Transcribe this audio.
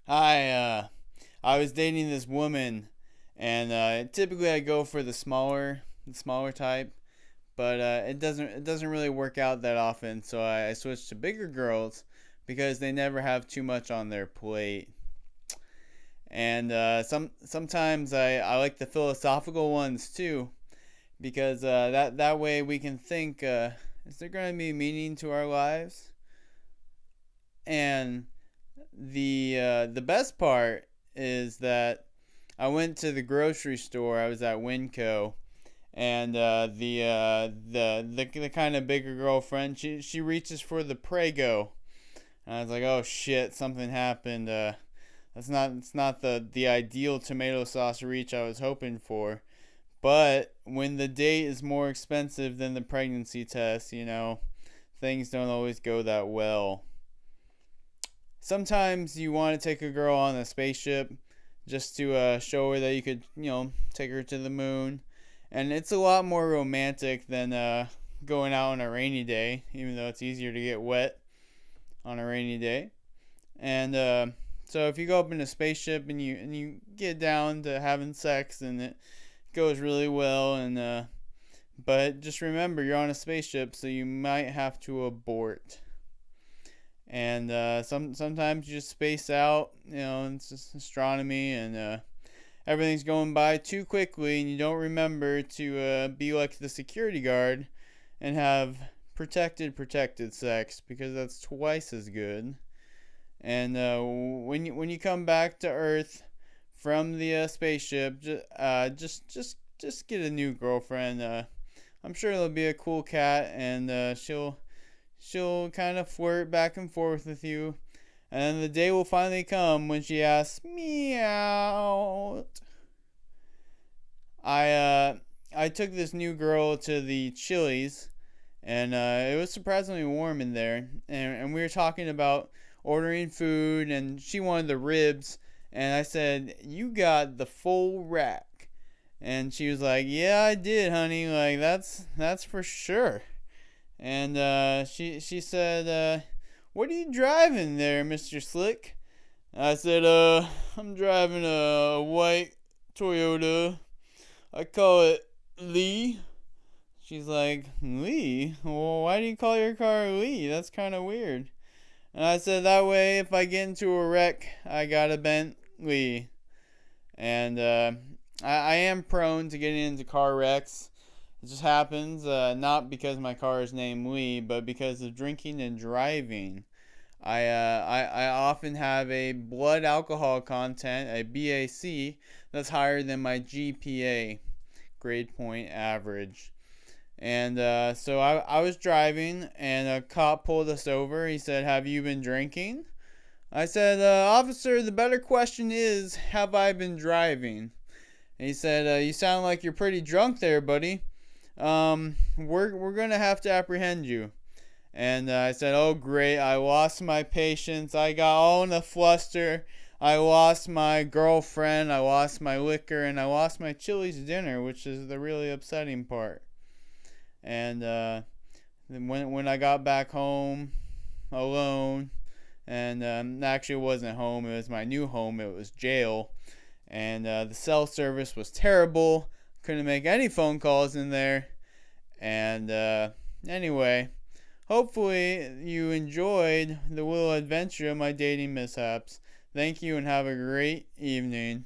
I was dating this woman, and typically I go for the smaller type, but it doesn't really work out that often. So I switched to bigger girls because they never have too much on their plate. And sometimes I like the philosophical ones too, because that way we can think, is there going to be meaning to our lives? And the best part is that I went to the grocery store. I was at Winco, and the kind of bigger girlfriend, she reaches for the Prego, and I was like, oh shit, something happened. It's not the ideal tomato sauce reach I was hoping for. But when the date is more expensive than the pregnancy test, things don't always go that well. Sometimes you want to take a girl on a spaceship just to show her that you could, take her to the moon. And it's a lot more romantic than going out on a rainy day, even though it's easier to get wet on a rainy day. And so if you go up in a spaceship and you get down to having sex and it goes really well, and but just remember you're on a spaceship, so you might have to abort. And sometimes you just space out. It's just astronomy, and everything's going by too quickly, and you don't remember to be like the security guard and have protected sex, because that's twice as good. And when you come back to Earth from the spaceship, just get a new girlfriend. I'm sure it'll be a cool cat, and she'll kind of flirt back and forth with you. And then the day will finally come when she asks me out. I took this new girl to the Chili's, and it was surprisingly warm in there. And we were talking about ordering food, and she wanted the ribs, and I said, "You got the full rack." And she was like, "Yeah, I did, honey. Like that's for sure." And she said, "What are you driving there, Mr. Slick?" I said, "I'm driving a white Toyota. I call it Lee." She's like, "Lee? Well, why do you call your car Lee? That's kind of weird." And I said, "That way, if I get into a wreck, I got a Bentley." And I am prone to getting into car wrecks. It just happens, not because my car is named Lee, but because of drinking and driving. I often have a blood alcohol content, a BAC, that's higher than my GPA, grade point average. And so I was driving, and a cop pulled us over. He said, "Have you been drinking?" I said, "Officer, the better question is, have I been driving?" And he said, "You sound like you're pretty drunk there, buddy. We're gonna have to apprehend you." And I said, "Oh great, I lost my patience. I got all in a fluster. I lost my girlfriend. I lost my liquor, and I lost my Chili's dinner, which is the really upsetting part." And then when I got back home alone, and actually it wasn't home, it was my new home. It was jail, and the cell service was terrible. Couldn't make any phone calls in there. And anyway, hopefully you enjoyed the little adventure of my dating mishaps. Thank you, and have a great evening.